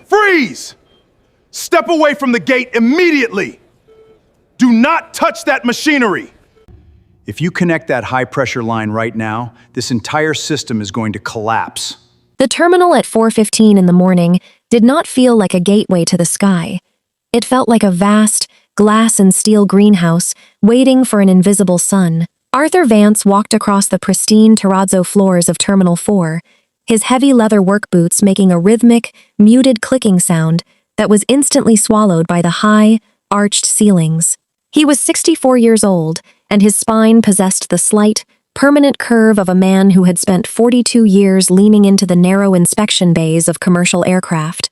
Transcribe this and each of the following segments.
Freeze! Step away from the gate immediately! Do not touch that machinery! If you connect that high-pressure line right now, this entire system is going to collapse. The terminal at 4:15 in the morning did not feel like a gateway to the sky. It felt like a vast, glass and steel greenhouse waiting for an invisible sun. Arthur Vance walked across the pristine terrazzo floors of Terminal 4, his heavy leather work boots making a rhythmic, muted clicking sound that was instantly swallowed by the high, arched ceilings. He was 64 years old, and his spine possessed the slight, permanent curve of a man who had spent 42 years leaning into the narrow inspection bays of commercial aircraft.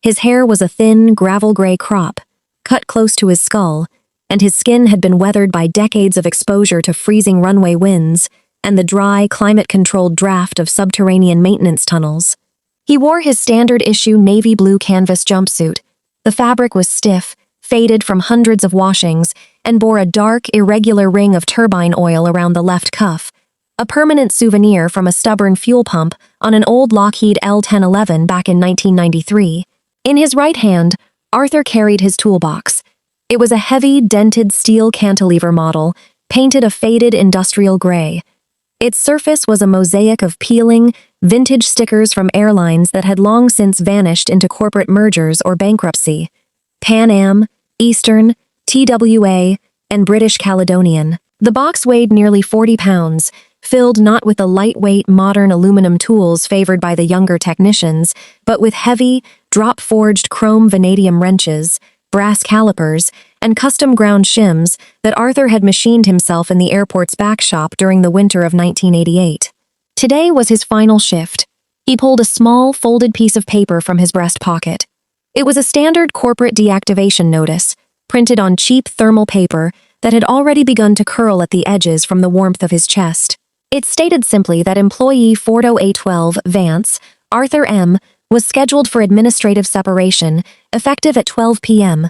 His hair was a thin, gravel-gray crop, cut close to his skull, and his skin had been weathered by decades of exposure to freezing runway winds and the dry, climate-controlled draft of subterranean maintenance tunnels. He wore his standard-issue navy blue canvas jumpsuit. The fabric was stiff, faded from hundreds of washings, and bore a dark, irregular ring of turbine oil around the left cuff, a permanent souvenir from a stubborn fuel pump on an old Lockheed L-1011 back in 1993. In his right hand, Arthur carried his toolbox. It was a heavy, dented steel cantilever model, painted a faded industrial gray. Its surface was a mosaic of peeling, vintage stickers from airlines that had long since vanished into corporate mergers or bankruptcy. Pan Am, Eastern, TWA, and British Caledonian. The box weighed nearly 40 pounds, filled not with the lightweight, modern aluminum tools favored by the younger technicians, but with heavy, drop-forged chrome vanadium wrenches, brass calipers, and custom-ground shims that Arthur had machined himself in the airport's back shop during the winter of 1988. Today was his final shift. He pulled a small, folded piece of paper from his breast pocket. It was a standard corporate deactivation notice, printed on cheap thermal paper that had already begun to curl at the edges from the warmth of his chest. It stated simply that employee 40812 Vance, Arthur M., was scheduled for administrative separation, effective at 12 p.m.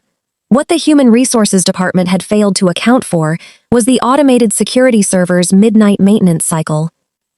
What the Human Resources Department had failed to account for was the automated security server's midnight maintenance cycle.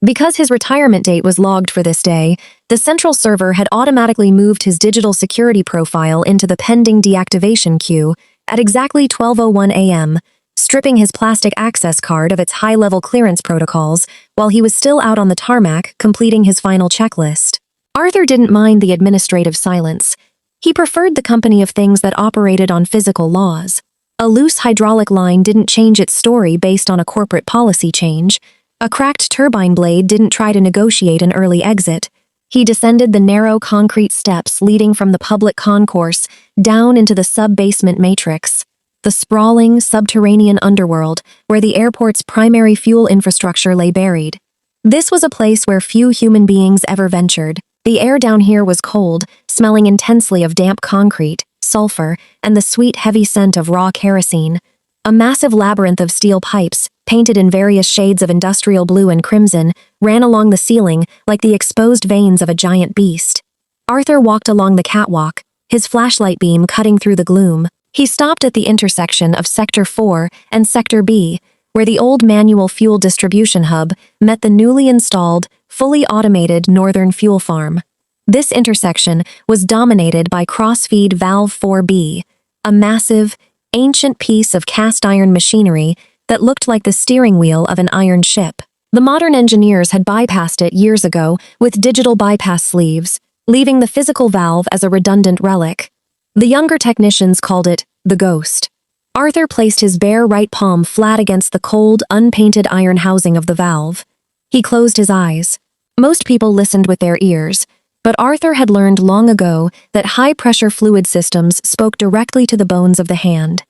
Because his retirement date was logged for this day, the central server had automatically moved his digital security profile into the pending deactivation queue at exactly 12:01 a.m., stripping his plastic access card of its high-level clearance protocols while he was still out on the tarmac completing his final checklist. Arthur didn't mind the administrative silence. He preferred the company of things that operated on physical laws. A loose hydraulic line didn't change its story based on a corporate policy change. A cracked turbine blade didn't try to negotiate an early exit. He descended the narrow concrete steps leading from the public concourse down into the sub-basement matrix, the sprawling, subterranean underworld where the airport's primary fuel infrastructure lay buried. This was a place where few human beings ever ventured. The air down here was cold, smelling intensely of damp concrete, sulfur, and the sweet, heavy scent of raw kerosene. A massive labyrinth of steel pipes, painted in various shades of industrial blue and crimson, ran along the ceiling like the exposed veins of a giant beast. Arthur walked along the catwalk, his flashlight beam cutting through the gloom. He stopped at the intersection of Sector 4 and Sector B, where the old manual fuel distribution hub met the newly installed, fully automated Northern Fuel Farm. This intersection was dominated by cross-feed Valve 4B, a massive, ancient piece of cast-iron machinery that looked like the steering wheel of an iron ship. The modern engineers had bypassed it years ago with digital bypass sleeves, leaving the physical valve as a redundant relic. The younger technicians called it the Ghost. Arthur placed his bare right palm flat against the cold, unpainted iron housing of the valve. He closed his eyes. Most people listened with their ears, but Arthur had learned long ago that high-pressure fluid systems spoke directly to the bones of the hand.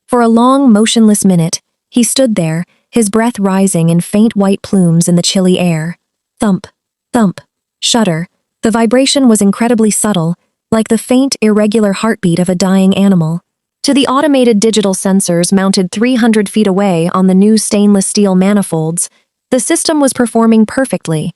For a long, motionless minute, he stood there, his breath rising in faint white plumes in the chilly air. Thump, thump, shudder. The vibration was incredibly subtle, like the faint, irregular heartbeat of a dying animal. To the automated digital sensors mounted 300 feet away on the new stainless steel manifolds, the system was performing perfectly.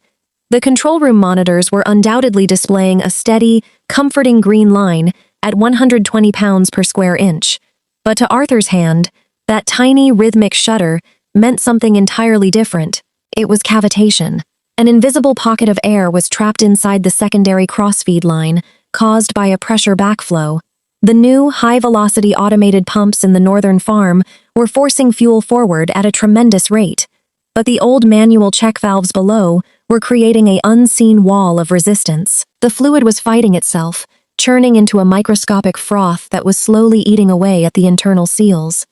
The control room monitors were undoubtedly displaying a steady, comforting green line at 120 pounds per square inch. But to Arthur's hand, that tiny, rhythmic shudder meant something entirely different. It was cavitation. An invisible pocket of air was trapped inside the secondary crossfeed line, caused by a pressure backflow. The new, high-velocity automated pumps in the northern farm were forcing fuel forward at a tremendous rate, but the old manual check valves below were creating an unseen wall of resistance. The fluid was fighting itself, churning into a microscopic froth that was slowly eating away at the internal seals.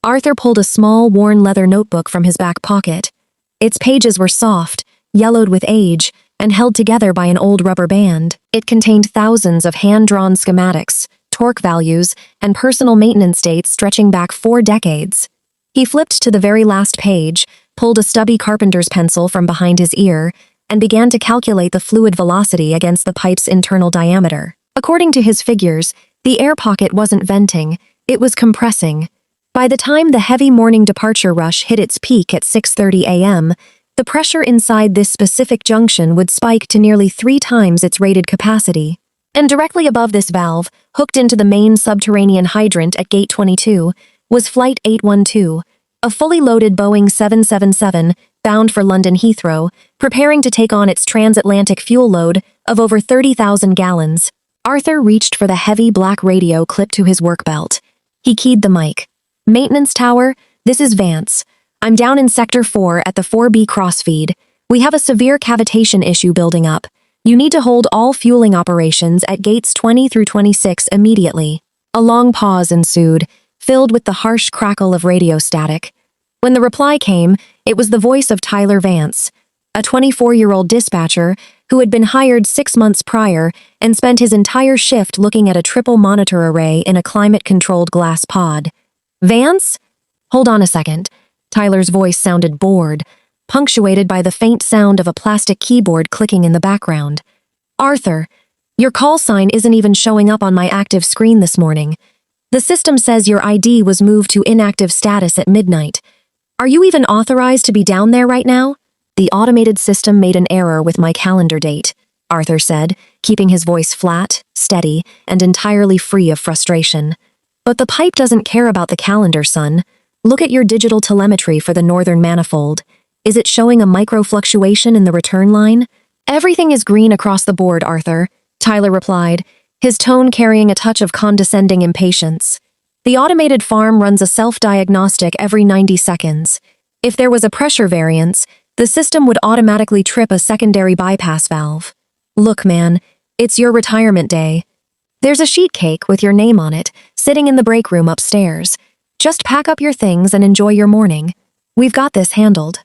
Arthur pulled a small, worn leather notebook from his back pocket. Its pages were soft, yellowed with age, and held together by an old rubber band. It contained thousands of hand-drawn schematics, torque values, and personal maintenance dates stretching back 4 decades. He flipped to the very last page, pulled a stubby carpenter's pencil from behind his ear, and began to calculate the fluid velocity against the pipe's internal diameter. According to his figures, the air pocket wasn't venting, it was compressing. By the time the heavy morning departure rush hit its peak at 6:30 a.m., the pressure inside this specific junction would spike to nearly 3 times its rated capacity. And directly above this valve, hooked into the main subterranean hydrant at Gate 22, was Flight 812, a fully loaded Boeing 777 bound for London Heathrow, preparing to take on its transatlantic fuel load of over 30,000 gallons. Arthur reached for the heavy black radio clipped to his work belt. He keyed the mic. "Maintenance tower, this is Vance. I'm down in Sector 4 at the 4B crossfeed. We have a severe cavitation issue building up. You need to hold all fueling operations at gates 20 through 26 immediately." A long pause ensued, filled with the harsh crackle of radio static. When the reply came, it was the voice of Tyler Vance, a 24-year-old dispatcher who had been hired 6 months prior and spent his entire shift looking at a triple monitor array in a climate-controlled glass pod. "Vance? Hold on a second." Tyler's voice sounded bored, punctuated by the faint sound of a plastic keyboard clicking in the background. "Arthur, your call sign isn't even showing up on my active screen this morning. The system says your ID was moved to inactive status at midnight. Are you even authorized to be down there right now?" "The automated system made an error with my calendar date," Arthur said, keeping his voice flat, steady, and entirely free of frustration. "But the pipe doesn't care about the calendar, son. Look at your digital telemetry for the northern manifold. Is it showing a micro-fluctuation in the return line?" "Everything is green across the board, Arthur," Tyler replied, his tone carrying a touch of condescending impatience. "The automated farm runs a self-diagnostic every 90 seconds. If there was a pressure variance, the system would automatically trip a secondary bypass valve. Look, man, it's your retirement day. There's a sheet cake with your name on it, sitting in the break room upstairs. Just pack up your things and enjoy your morning. We've got this handled."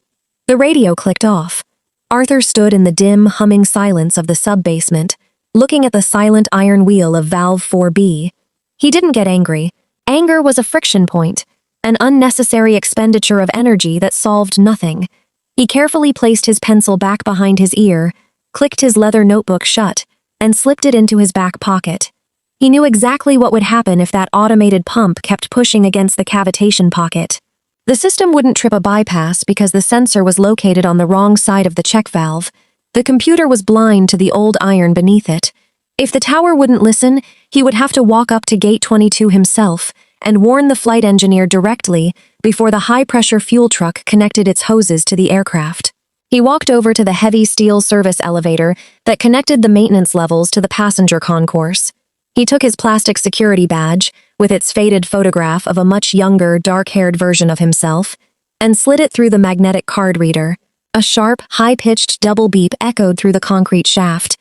The radio clicked off. Arthur stood in the dim, humming silence of the sub-basement, looking at the silent iron wheel of valve 4B. He didn't get angry. Anger was a friction point, an unnecessary expenditure of energy that solved nothing. He carefully placed his pencil back behind his ear, clicked his leather notebook shut, and slipped it into his back pocket. He knew exactly what would happen if that automated pump kept pushing against the cavitation pocket. The system wouldn't trip a bypass because the sensor was located on the wrong side of the check valve. The computer was blind to the old iron beneath it. If the tower wouldn't listen, he would have to walk up to Gate 22 himself and warn the flight engineer directly before the high-pressure fuel truck connected its hoses to the aircraft. He walked over to the heavy steel service elevator that connected the maintenance levels to the passenger concourse. He took his plastic security badge, with its faded photograph of a much younger, dark-haired version of himself, and slid it through the magnetic card reader. A sharp, high-pitched double beep echoed through the concrete shaft.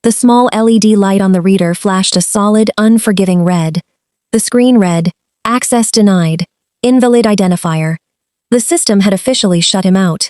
The small LED light on the reader flashed a solid, unforgiving red. The screen read, "Access denied. Invalid identifier." The system had officially shut him out.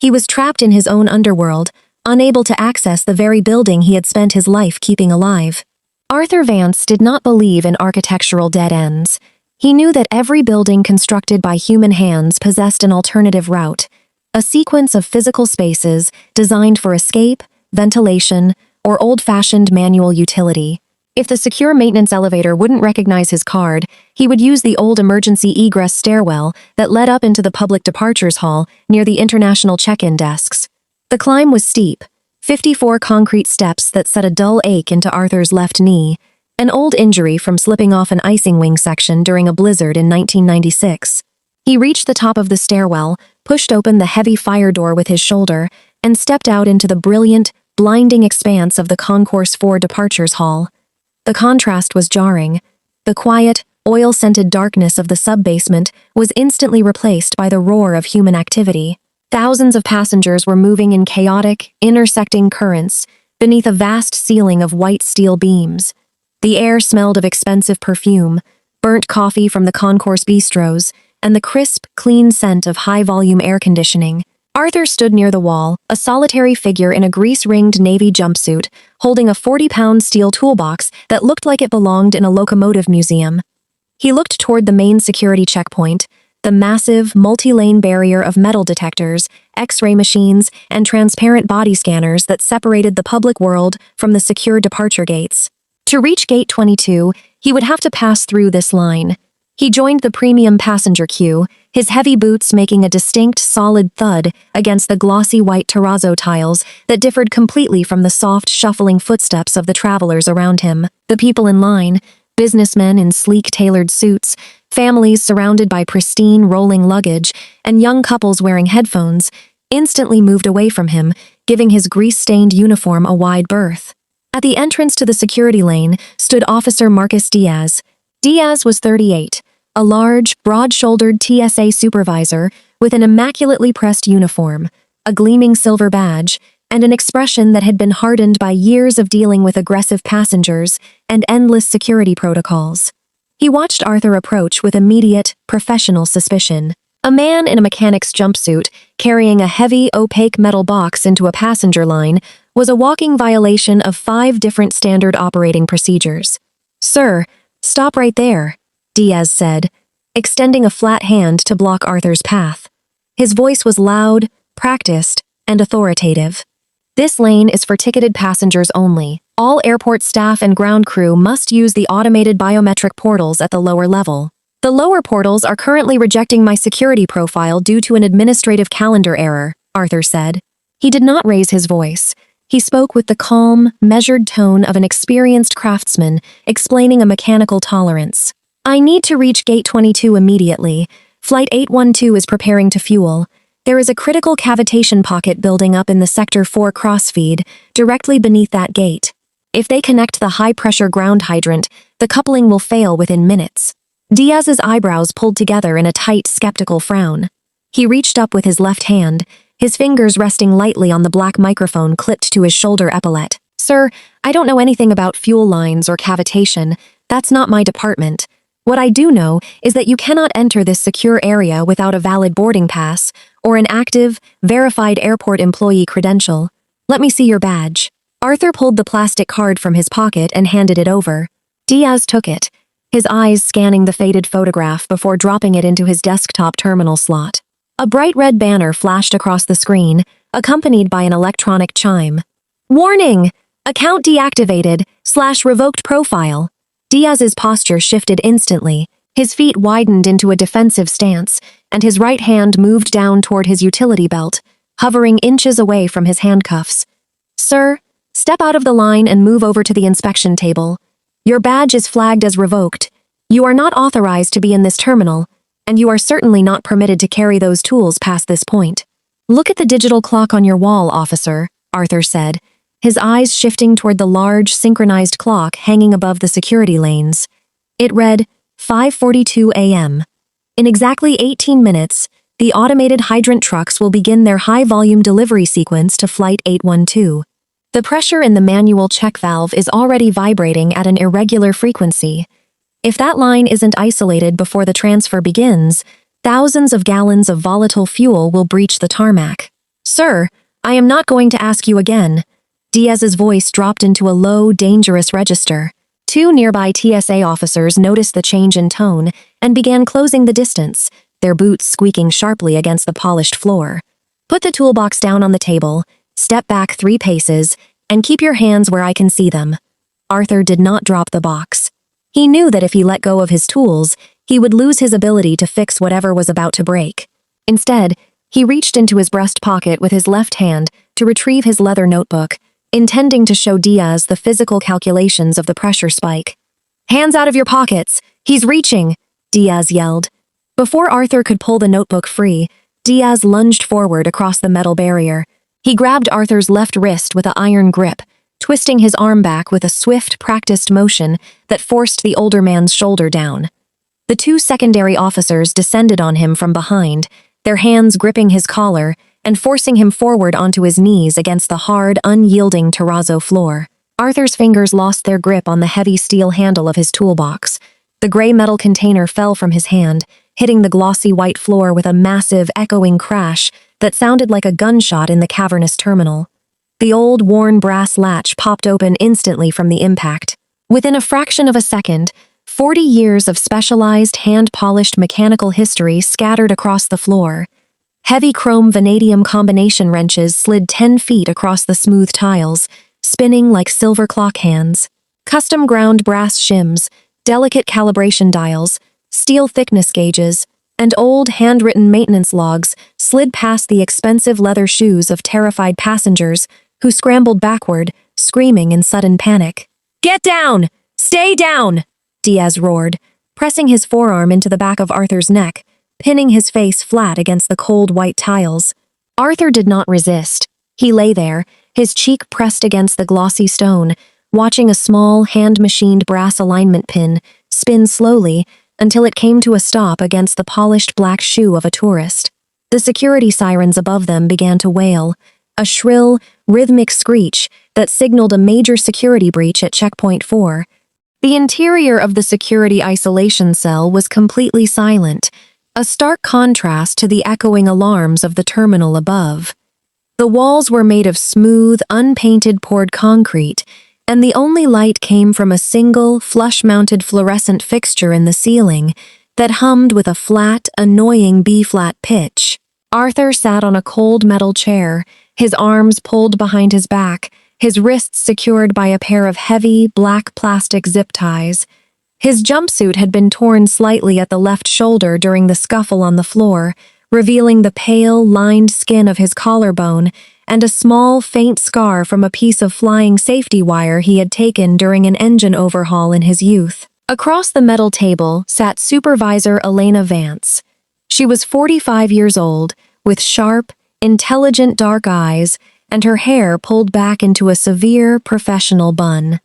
He was trapped in his own underworld, unable to access the very building he had spent his life keeping alive. Arthur Vance did not believe in architectural dead ends. He knew that every building constructed by human hands possessed an alternative route, a sequence of physical spaces designed for escape, ventilation, or old-fashioned manual utility. If the secure maintenance elevator wouldn't recognize his card, he would use the old emergency egress stairwell that led up into the public departures hall near the international check-in desks. The climb was steep, 54 concrete steps that set a dull ache into Arthur's left knee, an old injury from slipping off an icing wing section during a blizzard in 1996. He reached the top of the stairwell, pushed open the heavy fire door with his shoulder, and stepped out into the brilliant, blinding expanse of the Concourse 4 departures hall. The contrast was jarring. The quiet, oil-scented darkness of the sub-basement was instantly replaced by the roar of human activity. Thousands of passengers were moving in chaotic, intersecting currents beneath a vast ceiling of white steel beams. The air smelled of expensive perfume, burnt coffee from the concourse bistros, and the crisp, clean scent of high-volume air conditioning. Arthur stood near the wall, a solitary figure in a grease-ringed navy jumpsuit, holding a 40-pound steel toolbox that looked like it belonged in a locomotive museum. He looked toward the main security checkpoint, the massive, multi-lane barrier of metal detectors, X-ray machines, and transparent body scanners that separated the public world from the secure departure gates. To reach Gate 22, he would have to pass through this line. He joined the premium passenger queue, his heavy boots making a distinct, solid thud against the glossy white terrazzo tiles that differed completely from the soft, shuffling footsteps of the travelers around him. The people in line, businessmen in sleek, tailored suits, families surrounded by pristine, rolling luggage, and young couples wearing headphones, instantly moved away from him, giving his grease-stained uniform a wide berth. At the entrance to the security lane stood Officer Marcus Diaz. Diaz was 38, a large, broad-shouldered TSA supervisor with an immaculately pressed uniform, a gleaming silver badge, and an expression that had been hardened by years of dealing with aggressive passengers and endless security protocols. He watched Arthur approach with immediate, professional suspicion. A man in a mechanic's jumpsuit, carrying a heavy, opaque metal box into a passenger line, was a walking violation of 5 different standard operating procedures. "Sir, stop right there," Diaz said, extending a flat hand to block Arthur's path. His voice was loud, practiced, and authoritative. "This lane is for ticketed passengers only. All airport staff and ground crew must use the automated biometric portals at the lower level. The lower portals are currently rejecting my security profile due to an administrative calendar error," Arthur said. He did not raise his voice. He spoke with the calm, measured tone of an experienced craftsman explaining a mechanical tolerance. "I need to reach Gate 22 immediately. Flight 812 is preparing to fuel. There is a critical cavitation pocket building up in the Sector 4 crossfeed, directly beneath that gate. If they connect the high-pressure ground hydrant, the coupling will fail within minutes." Diaz's eyebrows pulled together in a tight, skeptical frown. He reached up with his left hand, his fingers resting lightly on the black microphone clipped to his shoulder epaulette. "Sir, I don't know anything about fuel lines or cavitation. That's not my department. What I do know is that you cannot enter this secure area without a valid boarding pass or an active, verified airport employee credential. Let me see your badge." Arthur pulled the plastic card from his pocket and handed it over. Diaz took it, his eyes scanning the faded photograph before dropping it into his desktop terminal slot. A bright red banner flashed across the screen, accompanied by an electronic chime. "Warning! Account deactivated / revoked profile." Diaz's posture shifted instantly. His feet widened into a defensive stance, and his right hand moved down toward his utility belt, hovering inches away from his handcuffs. "Sir, step out of the line and move over to the inspection table. Your badge is flagged as revoked. You are not authorized to be in this terminal, and you are certainly not permitted to carry those tools past this point." "Look at the digital clock on your wall, officer," Arthur said, his eyes shifting toward the large, synchronized clock hanging above the security lanes. It read 5:42 a.m. In exactly 18 minutes, the automated hydrant trucks will begin their high-volume delivery sequence to Flight 812. The pressure in the manual check valve is already vibrating at an irregular frequency. If that line isn't isolated before the transfer begins, thousands of gallons of volatile fuel will breach the tarmac. "Sir, I am not going to ask you again." Diaz's voice dropped into a low, dangerous register. 2 nearby TSA officers noticed the change in tone and began closing the distance, their boots squeaking sharply against the polished floor. "Put the toolbox down on the table, step back 3 paces, and keep your hands where I can see them." Arthur did not drop the box. He knew that if he let go of his tools, he would lose his ability to fix whatever was about to break. Instead, he reached into his breast pocket with his left hand to retrieve his leather notebook, intending to show Diaz the physical calculations of the pressure spike. "Hands out of your pockets! He's reaching!" Diaz yelled. Before Arthur could pull the notebook free, Diaz lunged forward across the metal barrier. He grabbed Arthur's left wrist with an iron grip, twisting his arm back with a swift, practiced motion that forced the older man's shoulder down. The two secondary officers descended on him from behind, their hands gripping his collar and forcing him forward onto his knees against the hard, unyielding terrazzo floor. Arthur's fingers lost their grip on the heavy steel handle of his toolbox. The gray metal container fell from his hand, hitting the glossy white floor with a massive, echoing crash that sounded like a gunshot in the cavernous terminal. The old, worn brass latch popped open instantly from the impact. Within a fraction of a second, 40 years of specialized, hand-polished mechanical history scattered across the floor. Heavy chrome vanadium combination wrenches slid 10 feet across the smooth tiles, spinning like silver clock hands. Custom-ground brass shims, delicate calibration dials, steel thickness gauges, and old handwritten maintenance logs slid past the expensive leather shoes of terrified passengers who scrambled backward, screaming in sudden panic. "Get down! Stay down!" Diaz roared, pressing his forearm into the back of Arthur's neck, pinning his face flat against the cold white tiles. Arthur did not resist. He lay there, his cheek pressed against the glossy stone, watching a small, hand-machined brass alignment pin spin slowly until it came to a stop against the polished black shoe of a tourist. The security sirens above them began to wail, a shrill, rhythmic screech that signaled a major security breach at Checkpoint 4. The interior of the security isolation cell was completely silent, a stark contrast to the echoing alarms of the terminal above. The walls were made of smooth, unpainted poured concrete, and the only light came from a single, flush-mounted fluorescent fixture in the ceiling that hummed with a flat, annoying B-flat pitch. Arthur sat on a cold metal chair, his arms pulled behind his back, his wrists secured by a pair of heavy, black plastic zip ties. His jumpsuit had been torn slightly at the left shoulder during the scuffle on the floor, revealing the pale, lined skin of his collarbone and a small, faint scar from a piece of flying safety wire he had taken during an engine overhaul in his youth. Across the metal table sat Supervisor Elena Vance. She was 45 years old, with sharp, intelligent dark eyes, and her hair pulled back into a severe, professional bun.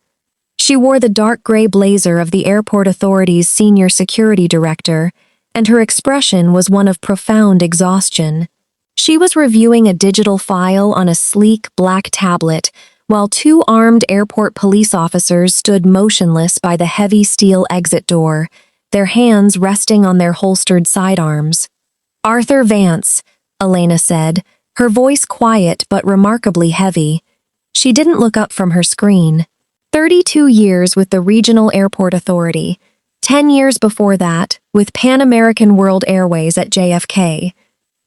She wore the dark gray blazer of the airport authority's senior security director, and her expression was one of profound exhaustion. She was reviewing a digital file on a sleek, black tablet, while two armed airport police officers stood motionless by the heavy steel exit door, their hands resting on their holstered sidearms. "Arthur Vance," Elena said, her voice quiet but remarkably heavy. She didn't look up from her screen. 32 years with the Regional Airport Authority. 10 years before that, with Pan American World Airways at JFK.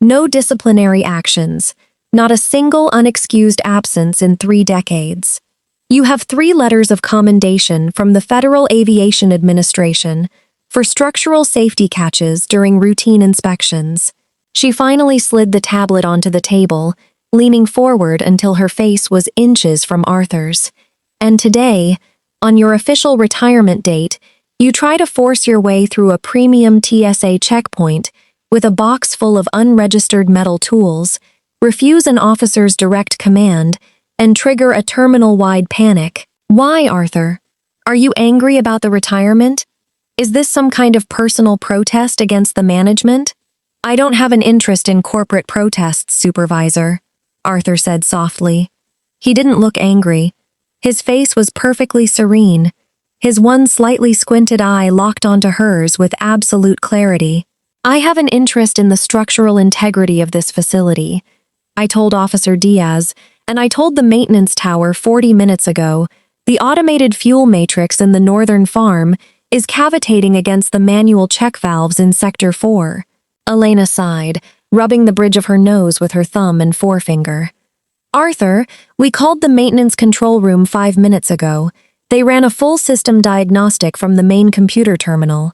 No disciplinary actions. Not a single unexcused absence in 3 decades. You have 3 letters of commendation from the Federal Aviation Administration for structural safety catches during routine inspections. She finally slid the tablet onto the table, leaning forward until her face was inches from Arthur's. And today, on your official retirement date, you try to force your way through a premium TSA checkpoint with a box full of unregistered metal tools, refuse an officer's direct command, and trigger a terminal-wide panic. Why, Arthur? Are you angry about the retirement? Is this some kind of personal protest against the management? "I don't have an interest in corporate protests, Supervisor," Arthur said softly. He didn't look angry. His face was perfectly serene, his one slightly squinted eye locked onto hers with absolute clarity. "I have an interest in the structural integrity of this facility. I told Officer Diaz, and I told the maintenance tower 40 minutes ago, the automated fuel matrix in the northern farm is cavitating against the manual check valves in Sector 4. Elena sighed, rubbing the bridge of her nose with her thumb and forefinger. "Arthur, we called the maintenance control room 5 minutes ago. They ran a full system diagnostic from the main computer terminal.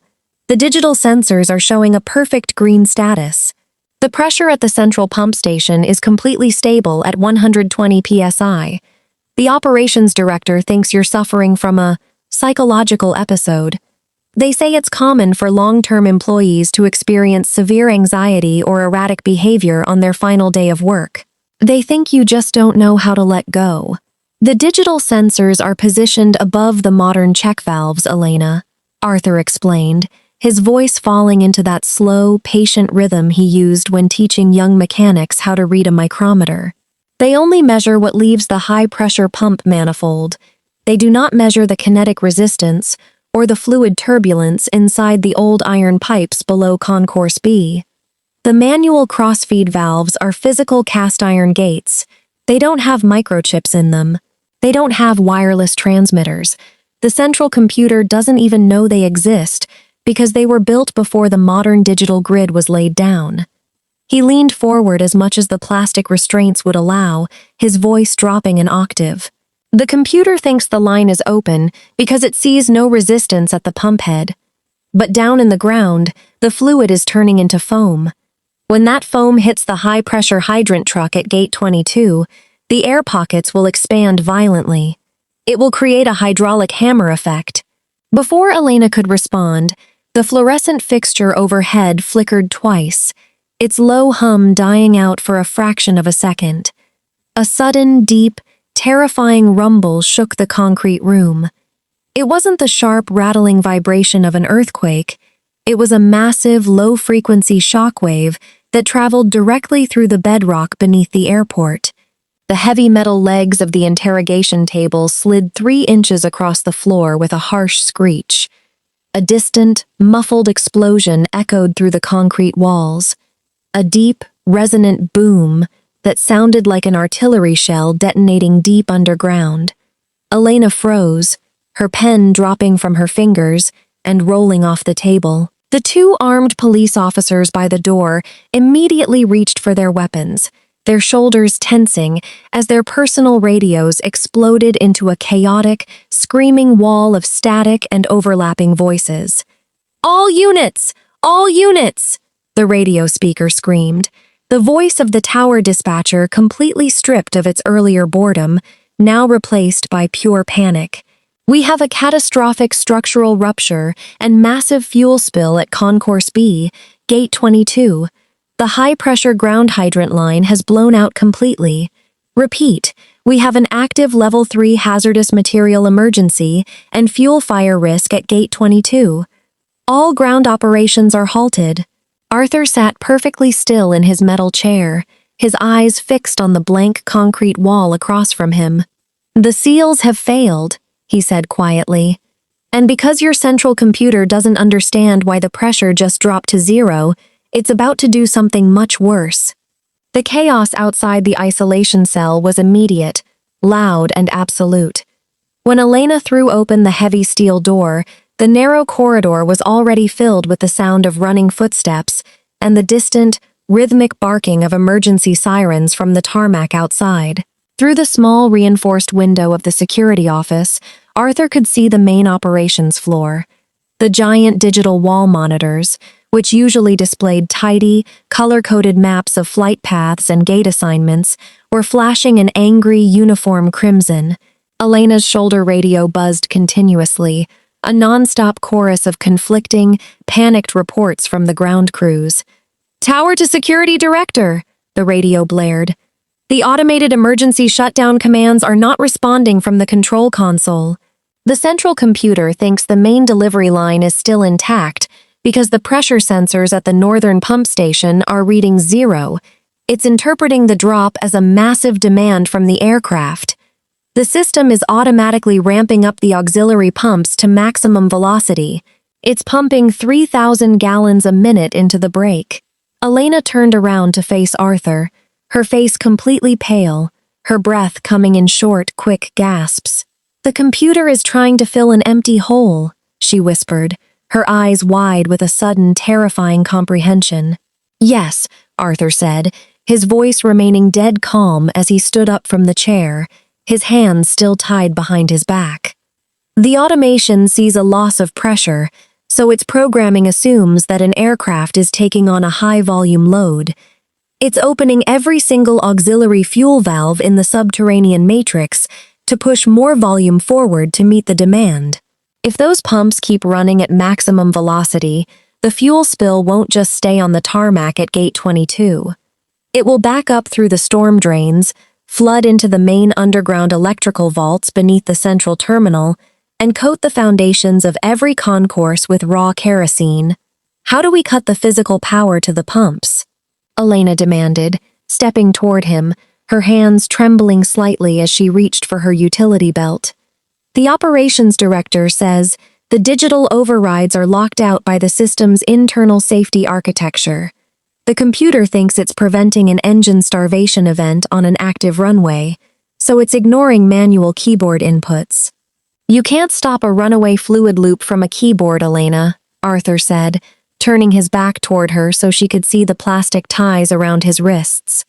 The digital sensors are showing a perfect green status. The pressure at the central pump station is completely stable at 120 psi. The operations director thinks you're suffering from a psychological episode. They say it's common for long-term employees to experience severe anxiety or erratic behavior on their final day of work. They think you just don't know how to let go. The digital sensors are positioned above the modern check valves, Elena, Arthur explained, his voice falling into that slow, patient rhythm he used when teaching young mechanics how to read a micrometer. They only measure what leaves the high-pressure pump manifold. They do not measure the kinetic resistance or the fluid turbulence inside the old iron pipes below Concourse B. The manual crossfeed valves are physical cast-iron gates. They don't have microchips in them. They don't have wireless transmitters. The central computer doesn't even know they exist because they were built before the modern digital grid was laid down. He leaned forward as much as the plastic restraints would allow, his voice dropping an octave. The computer thinks the line is open because it sees no resistance at the pump head. But down in the ground, the fluid is turning into foam. When that foam hits the high-pressure hydrant truck at gate 22, the air pockets will expand violently. It will create a hydraulic hammer effect. Before Elena could respond, the fluorescent fixture overhead flickered twice, its low hum dying out for a fraction of a second. A sudden, deep, terrifying rumble shook the concrete room. It wasn't the sharp, rattling vibration of an earthquake. It was a massive, low-frequency shockwave that traveled directly through the bedrock beneath the airport. The heavy metal legs of the interrogation table slid 3 inches across the floor with a harsh screech. A distant, muffled explosion echoed through the concrete walls. A deep, resonant boom that sounded like an artillery shell detonating deep underground. Elena froze, her pen dropping from her fingers and rolling off the table. The 2 armed police officers by the door immediately reached for their weapons, their shoulders tensing as their personal radios exploded into a chaotic, screaming wall of static and overlapping voices. "All units! All units!" the radio speaker screamed, the voice of the tower dispatcher completely stripped of its earlier boredom, now replaced by pure panic. "We have a catastrophic structural rupture and massive fuel spill at Concourse B, Gate 22. The high-pressure ground hydrant line has blown out completely. Repeat, we have an active Level 3 hazardous material emergency and fuel fire risk at Gate 22. All ground operations are halted." Arthur sat perfectly still in his metal chair, his eyes fixed on the blank concrete wall across from him. "The seals have failed," he said quietly. "And because your central computer doesn't understand why the pressure just dropped to 0, it's about to do something much worse." The chaos outside the isolation cell was immediate, loud, and absolute. When Elena threw open the heavy steel door, the narrow corridor was already filled with the sound of running footsteps and the distant, rhythmic barking of emergency sirens from the tarmac outside. Through the small, reinforced window of the security office, Arthur could see the main operations floor. The giant digital wall monitors, which usually displayed tidy, color-coded maps of flight paths and gate assignments, were flashing an angry, uniform crimson. Elena's shoulder radio buzzed continuously, a non-stop chorus of conflicting, panicked reports from the ground crews. "Tower to security director," the radio blared. "The automated emergency shutdown commands are not responding from the control console. The central computer thinks the main delivery line is still intact because the pressure sensors at the northern pump station are reading 0. It's interpreting the drop as a massive demand from the aircraft. The system is automatically ramping up the auxiliary pumps to maximum velocity. It's pumping 3,000 gallons a minute into the brake." Elena turned around to face Arthur, her face completely pale, her breath coming in short, quick gasps. "The computer is trying to fill an empty hole," she whispered, her eyes wide with a sudden, terrifying comprehension. "Yes," Arthur said, his voice remaining dead calm as he stood up from the chair, his hands still tied behind his back. "The automation sees a loss of pressure, so its programming assumes that an aircraft is taking on a high-volume load. It's opening every single auxiliary fuel valve in the subterranean matrix to push more volume forward to meet the demand. If those pumps keep running at maximum velocity, the fuel spill won't just stay on the tarmac at Gate 22. It will back up through the storm drains, flood into the main underground electrical vaults beneath the central terminal, and coat the foundations of every concourse with raw kerosene. How do we cut the physical power to the pumps? Elena demanded, stepping toward him, her hands trembling slightly as she reached for her utility belt. The operations director says the digital overrides are locked out by the system's internal safety architecture. The computer thinks it's preventing an engine starvation event on an active runway, so it's ignoring manual keyboard inputs. You can't stop a runaway fluid loop from a keyboard, Elena, Arthur said, turning his back toward her so she could see the plastic ties around his wrists.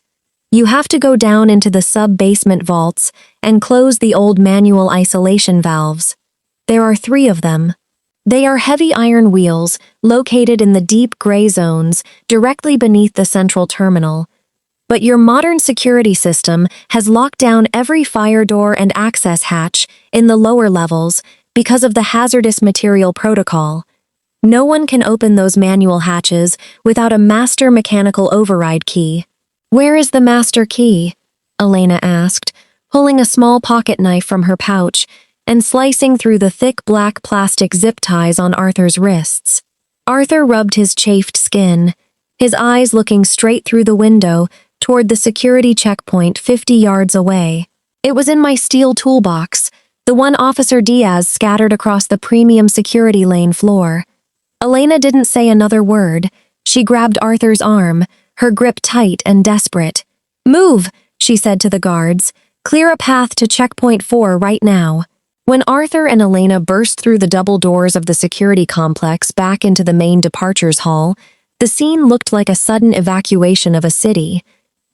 You have to go down into the sub-basement vaults and close the old manual isolation valves. There are 3 of them. They are heavy iron wheels located in the deep gray zones directly beneath the central terminal. But your modern security system has locked down every fire door and access hatch in the lower levels because of the hazardous material protocol. No one can open those manual hatches without a master mechanical override key. Where is the master key? Elena asked, pulling a small pocket knife from her pouch and slicing through the thick black plastic zip ties on Arthur's wrists. Arthur rubbed his chafed skin, his eyes looking straight through the window toward the security checkpoint 50 yards away. It was in my steel toolbox, the one Officer Diaz scattered across the premium security lane floor. Elena didn't say another word. She grabbed Arthur's arm, her grip tight and desperate. "Move," she said to the guards. "Clear a path to checkpoint 4 right now." When Arthur and Elena burst through the double doors of the security complex back into the main departures hall, the scene looked like a sudden evacuation of a city.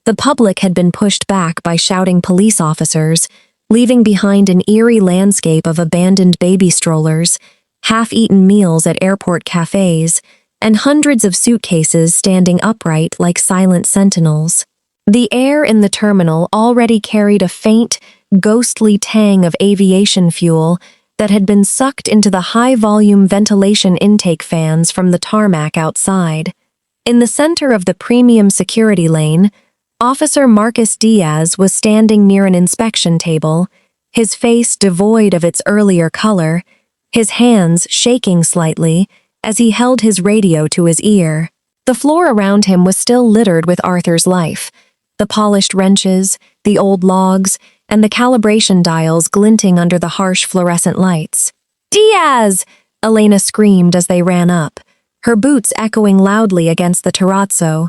The public had been pushed back by shouting police officers, leaving behind an eerie landscape of abandoned baby strollers, half-eaten meals at airport cafes, and hundreds of suitcases standing upright like silent sentinels. The air in the terminal already carried a faint, ghostly tang of aviation fuel that had been sucked into the high-volume ventilation intake fans from the tarmac outside. In the center of the premium security lane, Officer Marcus Diaz was standing near an inspection table, his face devoid of its earlier color, his hands shaking slightly as he held his radio to his ear. The floor around him was still littered with Arthur's life, the polished wrenches, the old logs, and the calibration dials glinting under the harsh fluorescent lights. "Diaz!" Elena screamed as they ran up, her boots echoing loudly against the terrazzo.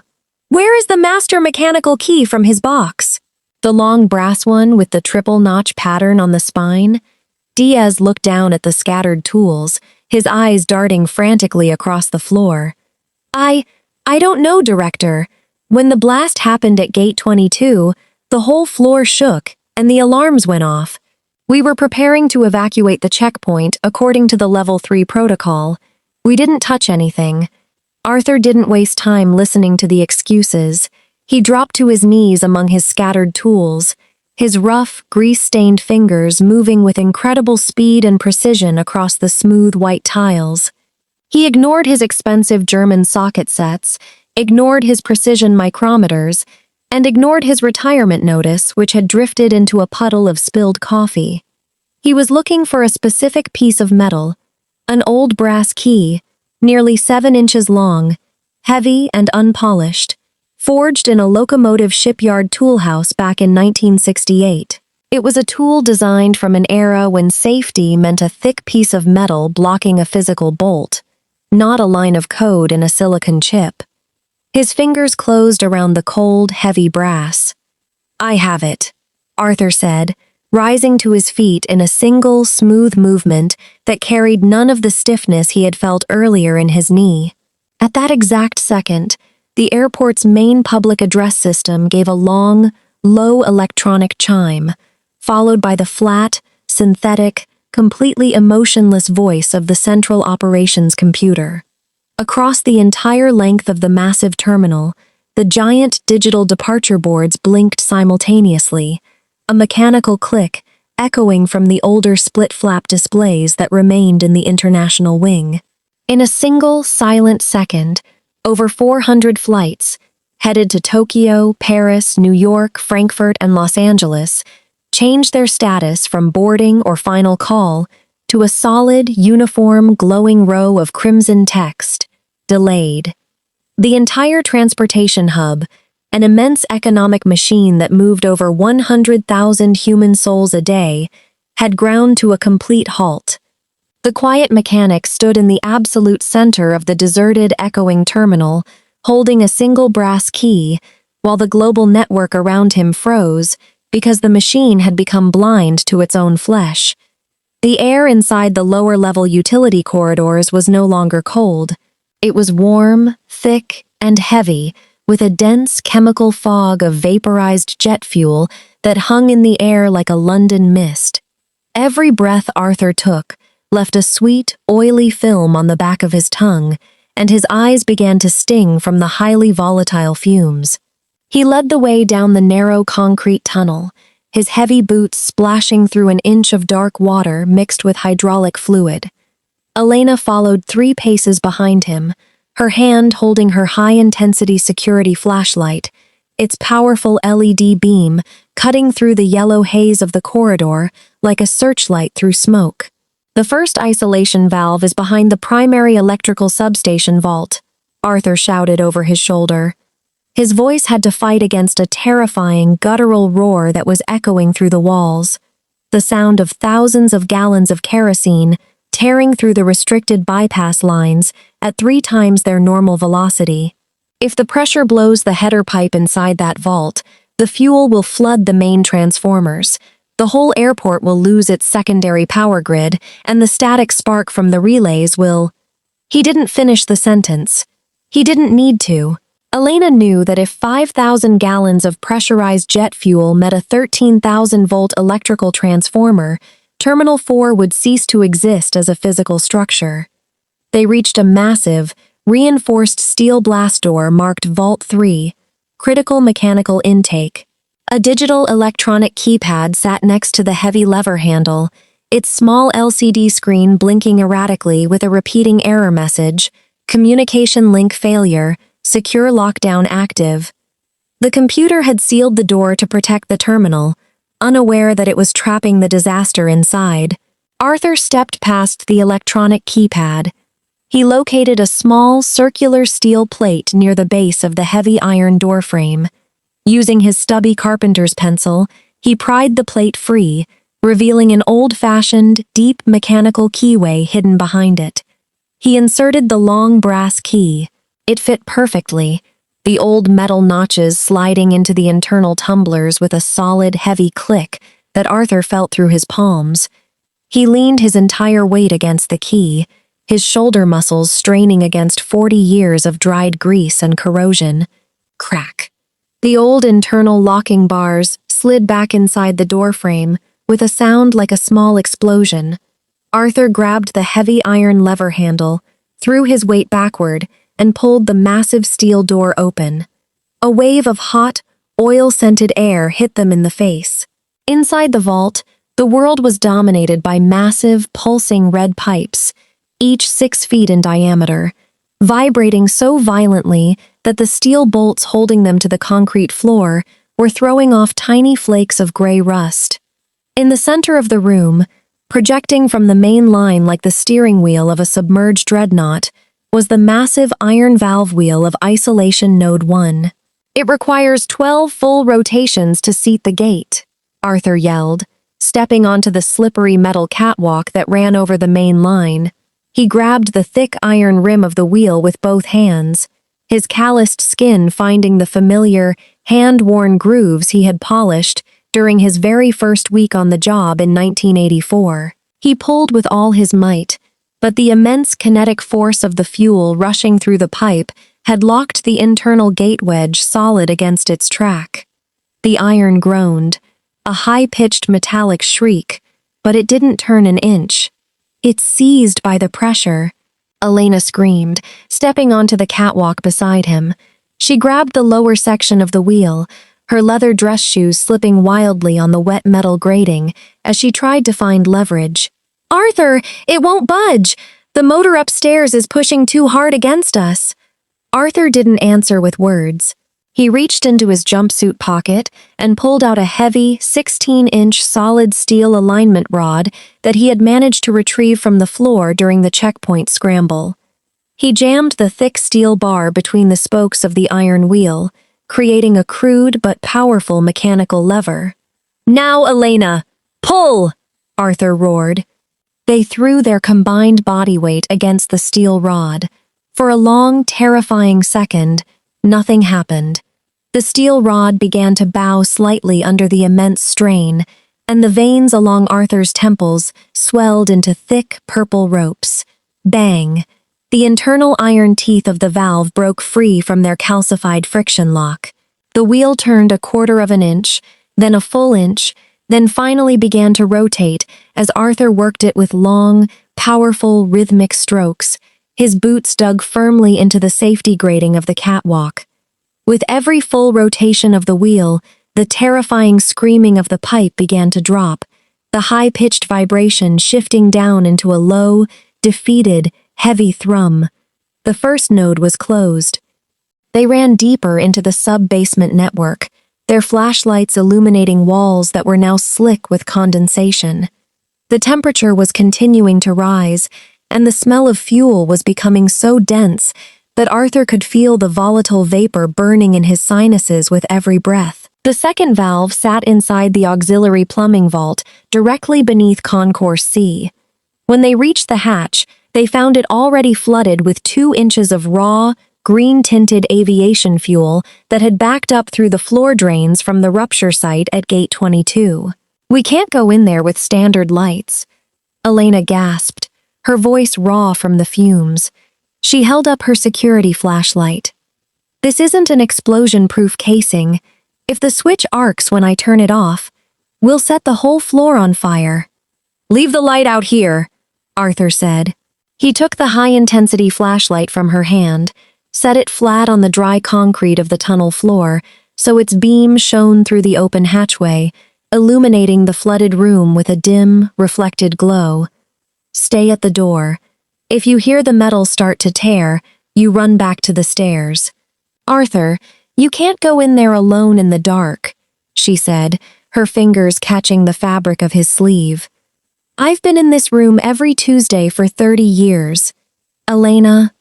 "Where is the master mechanical key from his box?" The long brass one with the triple-notch pattern on the spine? Diaz looked down at the scattered tools, his eyes darting frantically across the floor. I don't know, Director. When the blast happened at Gate 22, the whole floor shook, and the alarms went off. We were preparing to evacuate the checkpoint according to the Level 3 protocol. We didn't touch anything. Arthur didn't waste time listening to the excuses. He dropped to his knees among his scattered tools, his rough, grease-stained fingers moving with incredible speed and precision across the smooth white tiles. He ignored his expensive German socket sets, ignored his precision micrometers, and ignored his retirement notice, which had drifted into a puddle of spilled coffee. He was looking for a specific piece of metal, an old brass key, nearly 7 inches long, heavy and unpolished, forged in a locomotive shipyard toolhouse back in 1968. It was a tool designed from an era when safety meant a thick piece of metal blocking a physical bolt, not a line of code in a silicon chip. His fingers closed around the cold, heavy brass. "I have it," Arthur said, rising to his feet in a single, smooth movement that carried none of the stiffness he had felt earlier in his knee. At that exact second, the airport's main public address system gave a long, low electronic chime, followed by the flat, synthetic, completely emotionless voice of the central operations computer. Across the entire length of the massive terminal, the giant digital departure boards blinked simultaneously, a mechanical click echoing from the older split-flap displays that remained in the international wing. In a single, silent second, over 400 flights, headed to Tokyo, Paris, New York, Frankfurt, and Los Angeles, changed their status from boarding or final call to a solid, uniform, glowing row of crimson text, delayed. The entire transportation hub, an immense economic machine that moved over 100,000 human souls a day, had ground to a complete halt. The quiet mechanic stood in the absolute center of the deserted, echoing terminal, holding a single brass key, while the global network around him froze because the machine had become blind to its own flesh. The air inside the lower-level utility corridors was no longer cold. It was warm, thick, and heavy, with a dense chemical fog of vaporized jet fuel that hung in the air like a London mist. Every breath Arthur took left a sweet, oily film on the back of his tongue, and his eyes began to sting from the highly volatile fumes. He led the way down the narrow concrete tunnel, his heavy boots splashing through an inch of dark water mixed with hydraulic fluid. Elena followed 3 paces behind him, her hand holding her high-intensity security flashlight, its powerful LED beam cutting through the yellow haze of the corridor like a searchlight through smoke. The first isolation valve is behind the primary electrical substation vault, Arthur shouted over his shoulder. His voice had to fight against a terrifying, guttural roar that was echoing through the walls, the sound of thousands of gallons of kerosene tearing through the restricted bypass lines at 3 times their normal velocity. If the pressure blows the header pipe inside that vault, the fuel will flood the main transformers. The whole airport will lose its secondary power grid, and the static spark from the relays will— He didn't finish the sentence. He didn't need to. Elena knew that if 5,000 gallons of pressurized jet fuel met a 13,000-volt electrical transformer, Terminal 4 would cease to exist as a physical structure. They reached a massive, reinforced steel blast door marked Vault 3, Critical Mechanical Intake. A digital electronic keypad sat next to the heavy lever handle, its small LCD screen blinking erratically with a repeating error message, Communication link failure, secure lockdown active. The computer had sealed the door to protect the terminal, unaware that it was trapping the disaster inside. Arthur stepped past the electronic keypad. He located a small, circular steel plate near the base of the heavy iron doorframe. Using his stubby carpenter's pencil, he pried the plate free, revealing an old-fashioned, deep mechanical keyway hidden behind it. He inserted the long brass key. It fit perfectly, the old metal notches sliding into the internal tumblers with a solid, heavy click that Arthur felt through his palms. He leaned his entire weight against the key, his shoulder muscles straining against 40 years of dried grease and corrosion. Crack. The old internal locking bars slid back inside the doorframe with a sound like a small explosion. Arthur grabbed the heavy iron lever handle, threw his weight backward, and pulled the massive steel door open. A wave of hot, oil-scented air hit them in the face. Inside the vault, the world was dominated by massive, pulsing red pipes, each 6 feet in diameter, vibrating so violently that the steel bolts holding them to the concrete floor were throwing off tiny flakes of gray rust. In the center of the room, projecting from the main line like the steering wheel of a submerged dreadnought, was the massive iron valve wheel of Isolation Node 1. It requires 12 full rotations to seat the gate, Arthur yelled, stepping onto the slippery metal catwalk that ran over the main line. He grabbed the thick iron rim of the wheel with both hands, his calloused skin finding the familiar, hand-worn grooves he had polished during his very first week on the job in 1984. He pulled with all his might, but the immense kinetic force of the fuel rushing through the pipe had locked the internal gate wedge solid against its track. The iron groaned, a high-pitched metallic shriek, but it didn't turn an inch. It seized by the pressure. Elena screamed, stepping onto the catwalk beside him. She grabbed the lower section of the wheel, her leather dress shoes slipping wildly on the wet metal grating as she tried to find leverage. "Arthur, it won't budge! The motor upstairs is pushing too hard against us." Arthur didn't answer with words. He reached into his jumpsuit pocket and pulled out a heavy, 16-inch solid steel alignment rod that he had managed to retrieve from the floor during the checkpoint scramble. He jammed the thick steel bar between the spokes of the iron wheel, creating a crude but powerful mechanical lever. "Now, Elena, pull!" Arthur roared. They threw their combined body weight against the steel rod. For a long, terrifying second, nothing happened. The steel rod began to bow slightly under the immense strain, and the veins along Arthur's temples swelled into thick, purple ropes. Bang! The internal iron teeth of the valve broke free from their calcified friction lock. The wheel turned a quarter of an inch, then a full inch, then finally began to rotate as Arthur worked it with long, powerful, rhythmic strokes. His boots dug firmly into the safety grating of the catwalk. With every full rotation of the wheel, the terrifying screaming of the pipe began to drop, the high-pitched vibration shifting down into a low, defeated, heavy thrum. The first node was closed. They ran deeper into the sub-basement network, their flashlights illuminating walls that were now slick with condensation. The temperature was continuing to rise, and the smell of fuel was becoming so dense that Arthur could feel the volatile vapor burning in his sinuses with every breath. The second valve sat inside the auxiliary plumbing vault, directly beneath Concourse C. When they reached the hatch, they found it already flooded with 2 inches of raw, green-tinted aviation fuel that had backed up through the floor drains from the rupture site at Gate 22. "We can't go in there with standard lights," Elena gasped, her voice raw from the fumes. She held up her security flashlight. "This isn't an explosion-proof casing. If the switch arcs when I turn it off, we'll set the whole floor on fire." "Leave the light out here," Arthur said. He took the high-intensity flashlight from her hand, set it flat on the dry concrete of the tunnel floor so its beam shone through the open hatchway, illuminating the flooded room with a dim, reflected glow. "Stay at the door. If you hear the metal start to tear, you run back to the stairs." "Arthur, you can't go in there alone in the dark," she said, her fingers catching the fabric of his sleeve. "I've been in this room every Tuesday for 30 years. "Elena,"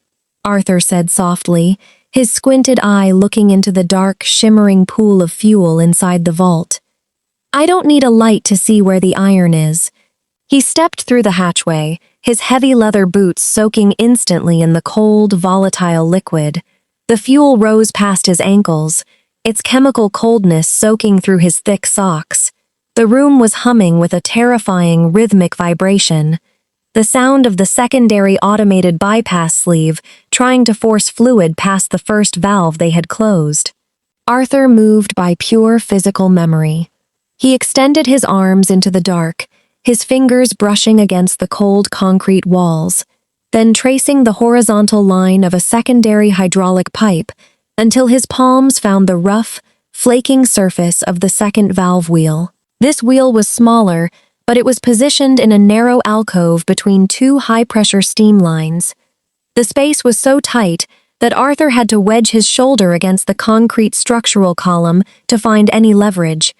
Arthur said softly, his squinted eye looking into the dark, shimmering pool of fuel inside the vault. "I don't need a light to see where the iron is." He stepped through the hatchway, his heavy leather boots soaking instantly in the cold, volatile liquid. The fuel rose past his ankles, its chemical coldness soaking through his thick socks. The room was humming with a terrifying, rhythmic vibration, the sound of the secondary automated bypass sleeve trying to force fluid past the first valve they had closed. Arthur moved by pure physical memory. He extended his arms into the dark, his fingers brushing against the cold concrete walls, then tracing the horizontal line of a secondary hydraulic pipe until his palms found the rough, flaking surface of the second valve wheel. This wheel was smaller, but it was positioned in a narrow alcove between 2 high-pressure steam lines. The space was so tight that Arthur had to wedge his shoulder against the concrete structural column to find any leverage.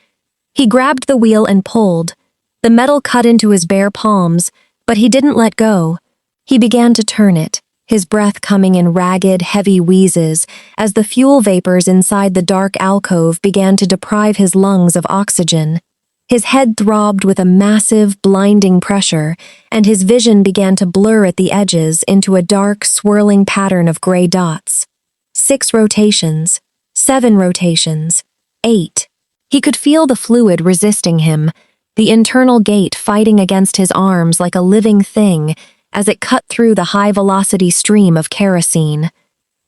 He grabbed the wheel and pulled. The metal cut into his bare palms, but he didn't let go. He began to turn it, his breath coming in ragged, heavy wheezes as the fuel vapors inside the dark alcove began to deprive his lungs of oxygen. His head throbbed with a massive, blinding pressure, and his vision began to blur at the edges into a dark, swirling pattern of gray dots. 6 rotations, 7 rotations, 8. He could feel the fluid resisting him, the internal gate fighting against his arms like a living thing as it cut through the high-velocity stream of kerosene.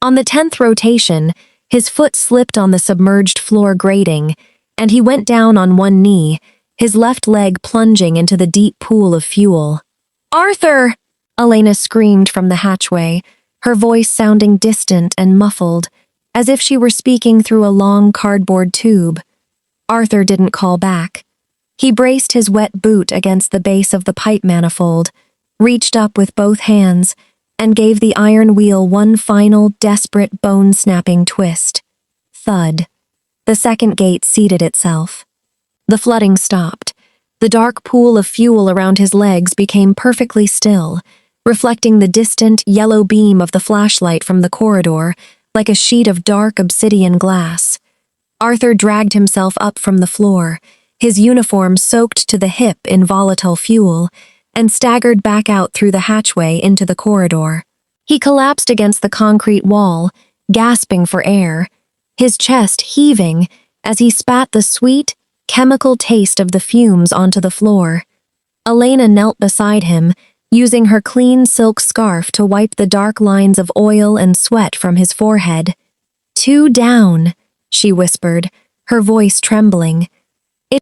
On the 10th rotation, his foot slipped on the submerged floor grating, and he went down on one knee, his left leg plunging into the deep pool of fuel. "Arthur!" Elena screamed from the hatchway, her voice sounding distant and muffled, as if she were speaking through a long cardboard tube. Arthur didn't call back. He braced his wet boot against the base of the pipe manifold, reached up with both hands, and gave the iron wheel one final, desperate, bone-snapping twist. thud. The second gate seated itself. The flooding stopped. The dark pool of fuel around his legs became perfectly still, reflecting the distant yellow beam of the flashlight from the corridor like a sheet of dark obsidian glass. Arthur dragged himself up from the floor, his uniform soaked to the hip in volatile fuel, and staggered back out through the hatchway into the corridor. He collapsed against the concrete wall, gasping for air, his chest heaving as he spat the sweet, chemical taste of the fumes onto the floor. Elena knelt beside him, using her clean silk scarf to wipe the dark lines of oil and sweat from his forehead. "Two down," she whispered, her voice trembling.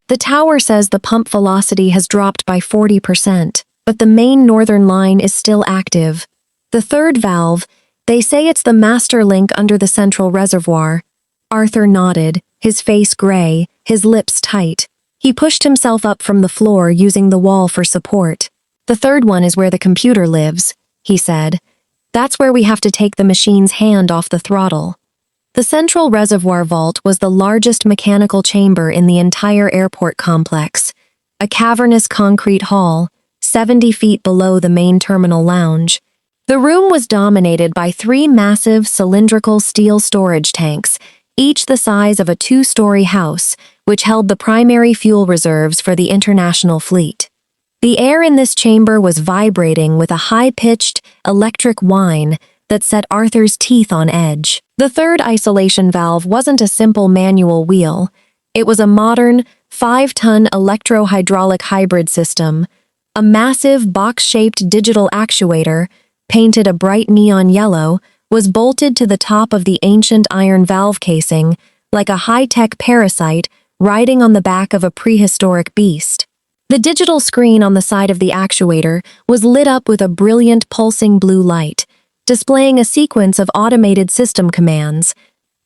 The tower says the pump velocity has dropped by 40%, but the main northern line is still active. The third valve, they say it's the master link under the central reservoir. Arthur nodded, his face gray, his lips tight. He pushed himself up from the floor using the wall for support. "The third one is where the computer lives," he said. "That's where we have to take the machine's hand off the throttle." The central reservoir vault was the largest mechanical chamber in the entire airport complex, a cavernous concrete hall, 70 feet below the main terminal lounge. The room was dominated by 3 massive cylindrical steel storage tanks, each the size of a 2-story house, which held the primary fuel reserves for the international fleet. The air in this chamber was vibrating with a high-pitched, electric whine that set Arthur's teeth on edge. The third isolation valve wasn't a simple manual wheel. It was a modern, 5-ton electro-hydraulic hybrid system. A massive, box-shaped digital actuator, painted a bright neon yellow, was bolted to the top of the ancient iron valve casing, like a high-tech parasite riding on the back of a prehistoric beast. The digital screen on the side of the actuator was lit up with a brilliant pulsing blue light, displaying a sequence of automated system commands.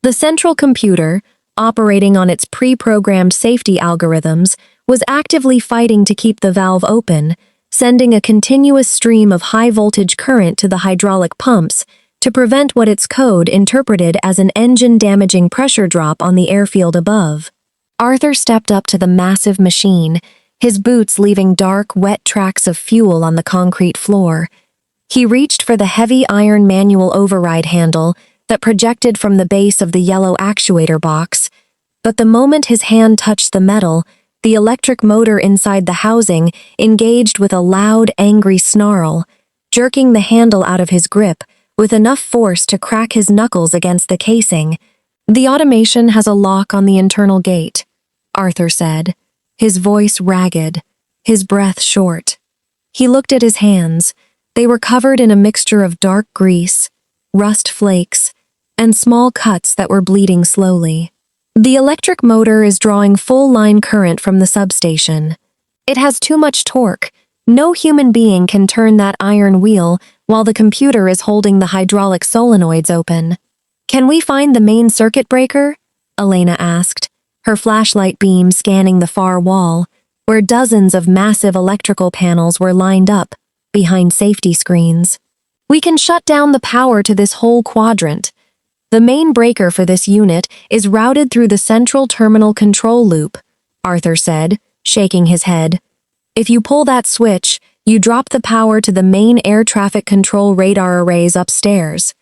The central computer, operating on its pre-programmed safety algorithms, was actively fighting to keep the valve open, sending a continuous stream of high-voltage current to the hydraulic pumps to prevent what its code interpreted as an engine-damaging pressure drop on the airfield above. Arthur stepped up to the massive machine, his boots leaving dark, wet tracks of fuel on the concrete floor. He reached for the heavy iron manual override handle that projected from the base of the yellow actuator box, but the moment his hand touched the metal, the electric motor inside the housing engaged with a loud, angry snarl, jerking the handle out of his grip with enough force to crack his knuckles against the casing. "The automation has a lock on the internal gate," Arthur said, his voice ragged, his breath short. He looked at his hands. They were covered in a mixture of dark grease, rust flakes, and small cuts that were bleeding slowly. "The electric motor is drawing full-line current from the substation. It has too much torque. No human being can turn that iron wheel while the computer is holding the hydraulic solenoids open." "Can we find the main circuit breaker?" Elena asked, her flashlight beam scanning the far wall, where dozens of massive electrical panels were lined up behind safety screens. "We can shut down the power to this whole quadrant. The main breaker for this unit is routed through the central terminal control loop," Arthur said, shaking his head. "If you pull that switch, you drop the power to the main air traffic control radar arrays upstairs.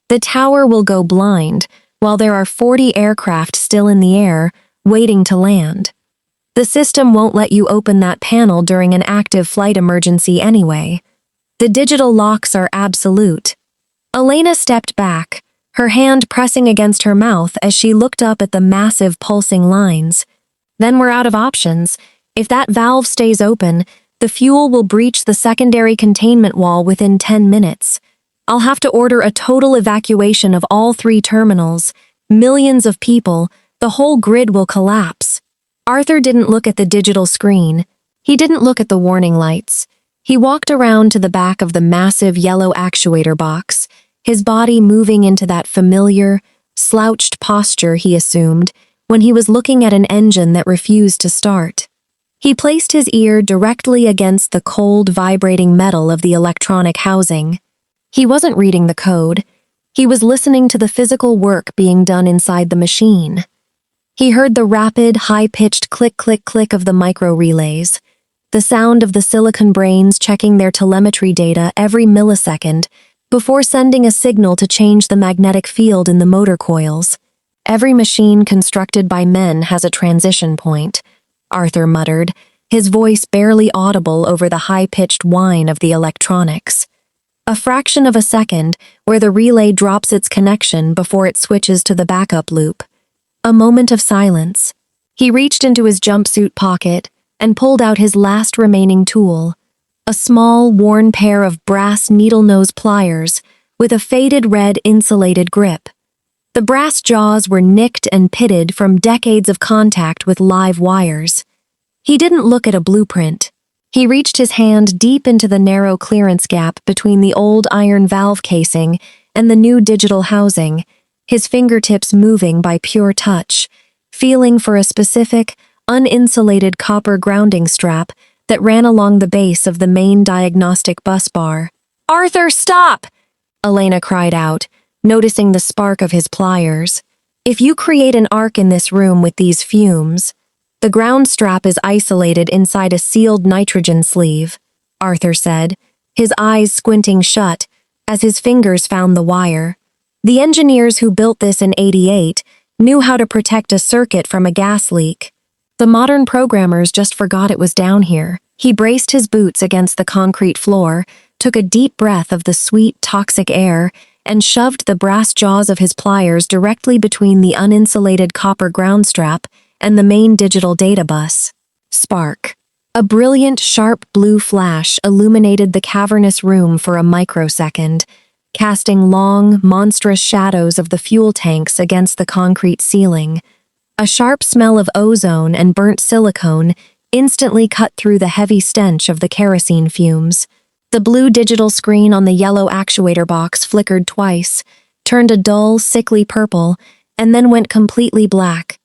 The tower will go blind, while there are 40 aircraft still in the air, waiting to land. The system won't let you open that panel during an active flight emergency anyway. The digital locks are absolute." Elena stepped back, her hand pressing against her mouth as she looked up at the massive pulsing lines. "Then we're out of options. If that valve stays open, the fuel will breach the secondary containment wall within 10 minutes. I'll have to order a total evacuation of all 3 terminals. Millions of people, the whole grid will collapse." Arthur didn't look at the digital screen. He didn't look at the warning lights. He walked around to the back of the massive yellow actuator box, his body moving into that familiar, slouched posture he assumed when he was looking at an engine that refused to start. He placed his ear directly against the cold, vibrating metal of the electronic housing. He wasn't reading the code. He was listening to the physical work being done inside the machine. He heard the rapid, high-pitched click-click-click of the micro-relays, the sound of the silicon brains checking their telemetry data every millisecond before sending a signal to change the magnetic field in the motor coils. Every machine constructed by men has a transition point, Arthur muttered, his voice barely audible over the high-pitched whine of the electronics. A fraction of a second where the relay drops its connection before it switches to the backup loop. A moment of silence. He reached into his jumpsuit pocket and pulled out his last remaining tool, a small, worn pair of brass needle-nose pliers with a faded red insulated grip. The brass jaws were nicked and pitted from decades of contact with live wires. He didn't look at a blueprint. He reached his hand deep into the narrow clearance gap between the old iron valve casing and the new digital housing, his fingertips moving by pure touch, feeling for a specific, uninsulated copper grounding strap that ran along the base of the main diagnostic bus bar. "Arthur, stop!" Elena cried out, noticing the spark of his pliers. "If you create an arc in this room with these fumes..." "The ground strap is isolated inside a sealed nitrogen sleeve," Arthur said, his eyes squinting shut as his fingers found the wire. "The engineers who built this in '88 knew how to protect a circuit from a gas leak. The modern programmers just forgot it was down here." He braced his boots against the concrete floor, took a deep breath of the sweet, toxic air, and shoved the brass jaws of his pliers directly between the uninsulated copper ground strap and the main digital data bus. Spark. A brilliant, sharp blue flash illuminated the cavernous room for a microsecond, casting long, monstrous shadows of the fuel tanks against the concrete ceiling. A sharp smell of ozone and burnt silicone instantly cut through the heavy stench of the kerosene fumes. The blue digital screen on the yellow actuator box flickered twice, turned a dull, sickly purple, and then went completely black.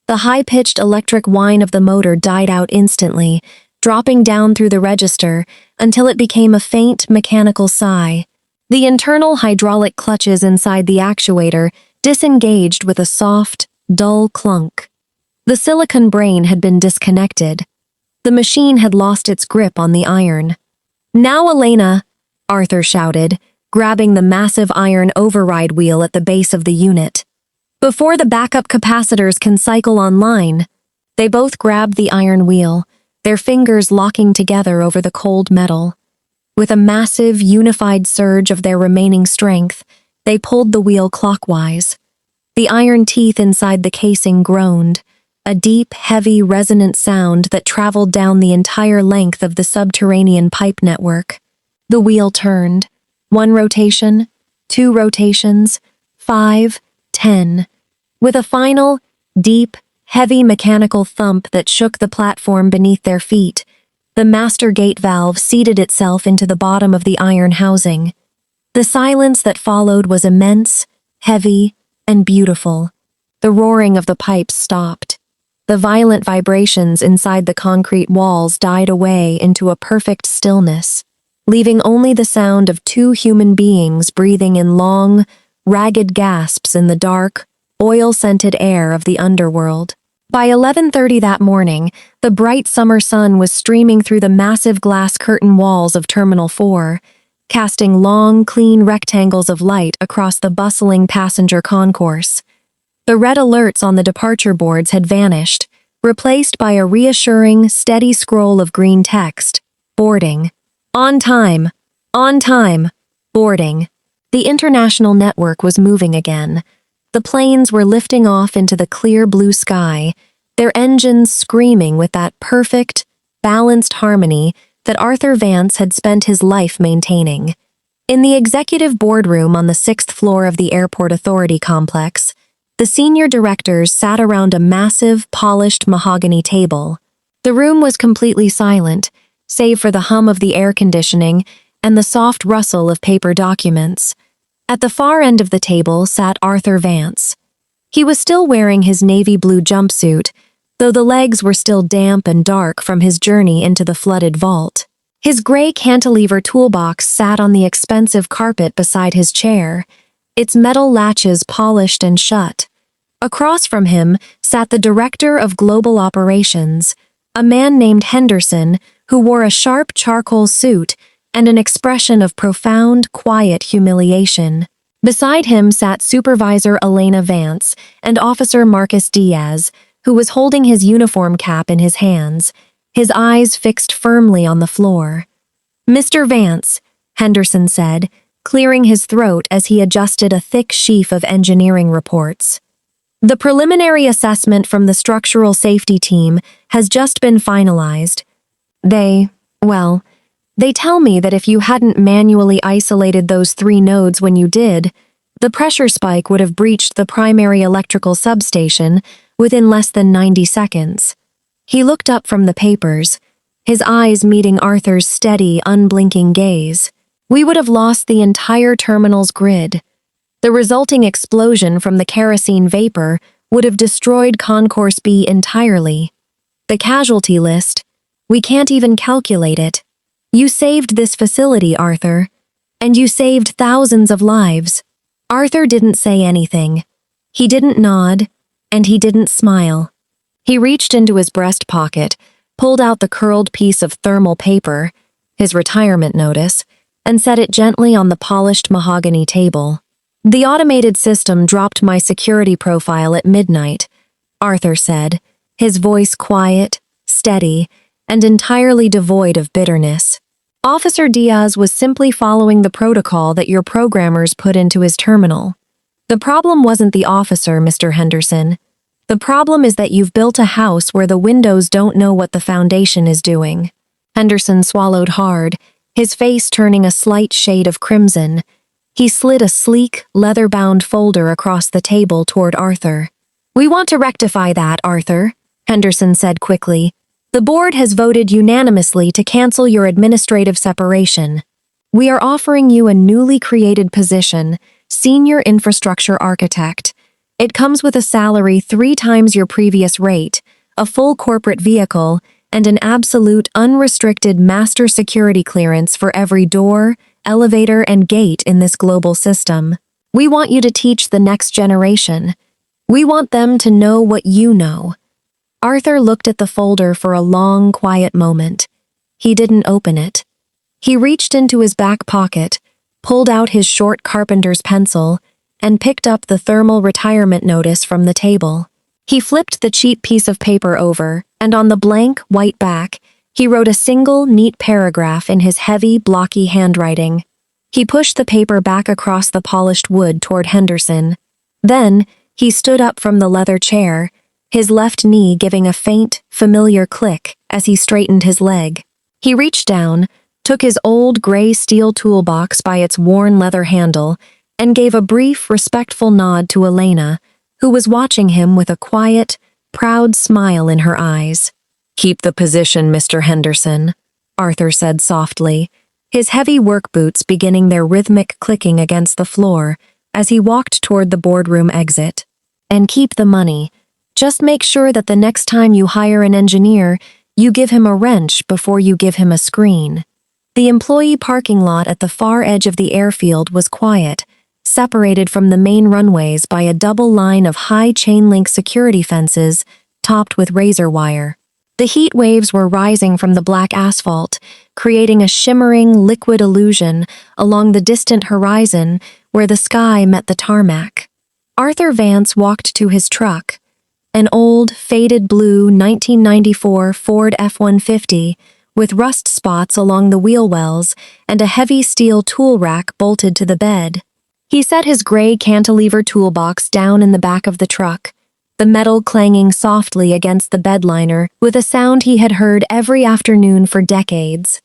The high-pitched electric whine of the motor died out instantly, dropping down through the register until it became a faint, mechanical sigh. The internal hydraulic clutches inside the actuator disengaged with a soft, dull clunk. The silicon brain had been disconnected. The machine had lost its grip on the iron. "Now, Elena," Arthur shouted, grabbing the massive iron override wheel at the base of the unit. "Before the backup capacitors can cycle online." They both grabbed the iron wheel, their fingers locking together over the cold metal. With a massive, unified surge of their remaining strength, they pulled the wheel clockwise. The iron teeth inside the casing groaned, a deep, heavy, resonant sound that traveled down the entire length of the subterranean pipe network. The wheel turned. 1 rotation, 2 rotations, 5, 10. With a final, deep, heavy mechanical thump that shook the platform beneath their feet, the master gate valve seated itself into the bottom of the iron housing. The silence that followed was immense, heavy, and beautiful. The roaring of the pipes stopped. The violent vibrations inside the concrete walls died away into a perfect stillness, leaving only the sound of 2 human beings breathing in long, ragged gasps in the dark, oil-scented air of the underworld. By 11:30 that morning, the bright summer sun was streaming through the massive glass curtain walls of Terminal 4, casting long, clean rectangles of light across the bustling passenger concourse. The red alerts on the departure boards had vanished, replaced by a reassuring, steady scroll of green text. Boarding. On time. On time. Boarding. The international network was moving again. The planes were lifting off into the clear blue sky, their engines screaming with that perfect, balanced harmony that Arthur Vance had spent his life maintaining. In the executive boardroom on the 6th floor of the Airport Authority complex, the senior directors sat around a massive, polished mahogany table. The room was completely silent, save for the hum of the air conditioning and the soft rustle of paper documents. At the far end of the table sat Arthur Vance. He was still wearing his navy blue jumpsuit, though the legs were still damp and dark from his journey into the flooded vault. His gray cantilever toolbox sat on the expensive carpet beside his chair, its metal latches polished and shut. Across from him sat the director of global operations, a man named Henderson who wore a sharp charcoal suit and an expression of profound, quiet humiliation. Beside him sat Supervisor Elena Vance and Officer Marcus Diaz, who was holding his uniform cap in his hands, his eyes fixed firmly on the floor. "Mr. Vance," Henderson said, clearing his throat as he adjusted a thick sheaf of engineering reports. "The preliminary assessment from the structural safety team has just been finalized. They tell me that if you hadn't manually isolated those 3 nodes when you did, the pressure spike would have breached the primary electrical substation within less than 90 seconds. He looked up from the papers, his eyes meeting Arthur's steady, unblinking gaze. "We would have lost the entire terminal's grid. The resulting explosion from the kerosene vapor would have destroyed Concourse B entirely. The casualty list, we can't even calculate it. You saved this facility, Arthur, and you saved thousands of lives." Arthur didn't say anything. He didn't nod, and he didn't smile. He reached into his breast pocket, pulled out the curled piece of thermal paper, his retirement notice, and set it gently on the polished mahogany table. "The automated system dropped my security profile at midnight," Arthur said, his voice quiet, steady, and entirely devoid of bitterness. "Officer Diaz was simply following the protocol that your programmers put into his terminal. The problem wasn't the officer, Mr. Henderson. The problem is that you've built a house where the windows don't know what the foundation is doing." Henderson swallowed hard, his face turning a slight shade of crimson. He slid a sleek, leather-bound folder across the table toward Arthur. "We want to rectify that, Arthur," Henderson said quickly. "The board has voted unanimously to cancel your administrative separation. We are offering you a newly created position, Senior Infrastructure Architect. It comes with a salary 3 times your previous rate, a full corporate vehicle, and an absolute unrestricted master security clearance for every door, elevator, and gate in this global system. We want you to teach the next generation. We want them to know what you know." Arthur looked at the folder for a long, quiet moment. He didn't open it. He reached into his back pocket, pulled out his short carpenter's pencil, and picked up the thermal retirement notice from the table. He flipped the cheap piece of paper over, and on the blank, white back, he wrote a single, neat paragraph in his heavy, blocky handwriting. He pushed the paper back across the polished wood toward Henderson. Then, he stood up from the leather chair, his left knee giving a faint, familiar click as he straightened his leg. He reached down, took his old gray steel toolbox by its worn leather handle, and gave a brief, respectful nod to Elena, who was watching him with a quiet, proud smile in her eyes. "Keep the position, Mr. Henderson," Arthur said softly, his heavy work boots beginning their rhythmic clicking against the floor as he walked toward the boardroom exit. "And keep the money. Just make sure that the next time you hire an engineer, you give him a wrench before you give him a screen." The employee parking lot at the far edge of the airfield was quiet, separated from the main runways by a double line of high chain-link security fences topped with razor wire. The heat waves were rising from the black asphalt, creating a shimmering, liquid illusion along the distant horizon where the sky met the tarmac. Arthur Vance walked to his truck, an old, faded blue 1994 Ford F-150 with rust spots along the wheel wells and a heavy steel tool rack bolted to the bed. He set his gray cantilever toolbox down in the back of the truck, the metal clanging softly against the bed liner with a sound he had heard every afternoon for decades.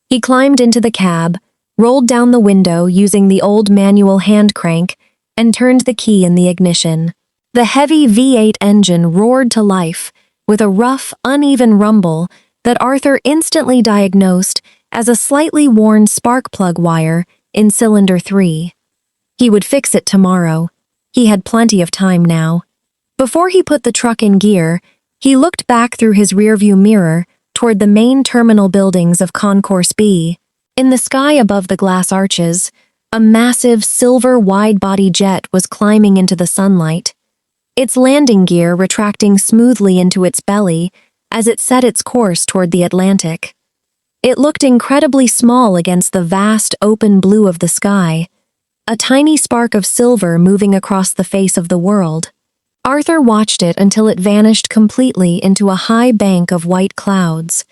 He climbed into the cab, rolled down the window using the old manual hand crank, and turned the key in the ignition. The heavy V8 engine roared to life with a rough, uneven rumble that Arthur instantly diagnosed as a slightly worn spark plug wire in cylinder 3. He would fix it tomorrow. He had plenty of time now. Before he put the truck in gear, he looked back through his rearview mirror toward the main terminal buildings of Concourse B. In the sky above the glass arches, A massive silver wide-body jet was climbing into the sunlight, its landing gear retracting smoothly into its belly as it set its course toward the Atlantic. It looked incredibly small against the vast open blue of the sky, a tiny spark of silver moving across the face of the world. Arthur watched it until it vanished completely into a high bank of white clouds.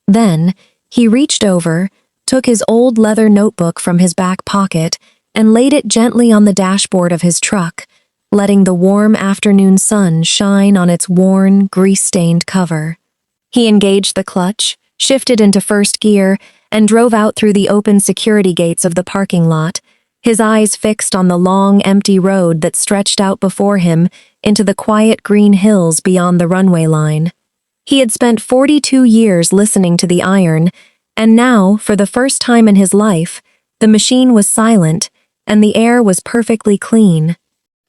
Then, he reached over, took his old leather notebook from his back pocket, and laid it gently on the dashboard of his truck, letting the warm afternoon sun shine on its worn, grease-stained cover. He engaged the clutch, shifted into first gear, and drove out through the open security gates of the parking lot, his eyes fixed on the long, empty road that stretched out before him into the quiet green hills beyond the runway line. He had spent 42 years listening to the iron, and now, for the first time in his life, the machine was silent, and the air was perfectly clean.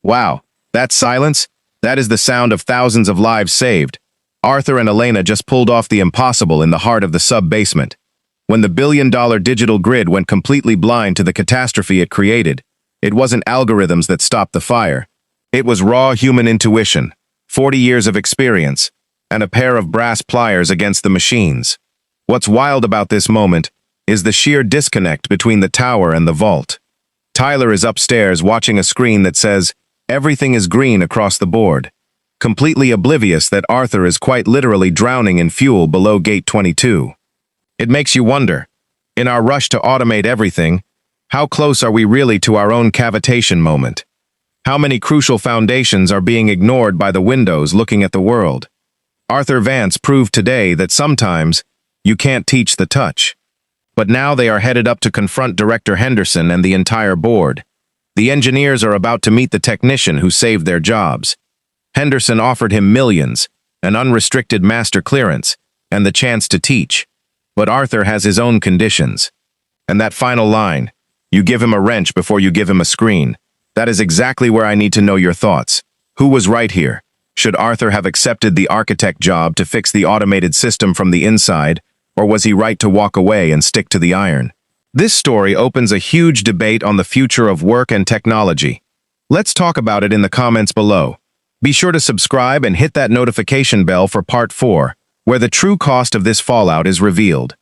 Wow, that silence? That is the sound of thousands of lives saved. Arthur and Elena just pulled off the impossible in the heart of the sub-basement. When the billion-dollar digital grid went completely blind to the catastrophe it created, it wasn't algorithms that stopped the fire. It was raw human intuition, 40 years of experience, and a pair of brass pliers against the machines. What's wild about this moment is the sheer disconnect between the tower and the vault. Tyler is upstairs watching a screen that says, "Everything is green" across the board, completely oblivious that Arthur is quite literally drowning in fuel below Gate 22. It makes you wonder, in our rush to automate everything, how close are we really to our own cavitation moment? How many crucial foundations are being ignored by the windows looking at the world? Arthur Vance proved today that sometimes you can't teach the touch. But now they are headed up to confront Director Henderson and the entire board. The engineers are about to meet the technician who saved their jobs. Henderson offered him millions, an unrestricted master clearance, and the chance to teach. But Arthur has his own conditions. And that final line, "You give him a wrench before you give him a screen," that is exactly where I need to know your thoughts. Who was right here? Should Arthur have accepted the architect job to fix the automated system from the inside, or was he right to walk away and stick to the iron? This story opens a huge debate on the future of work and technology. Let's talk about it in the comments below. Be sure to subscribe and hit that notification bell for part 4, where the true cost of this fallout is revealed.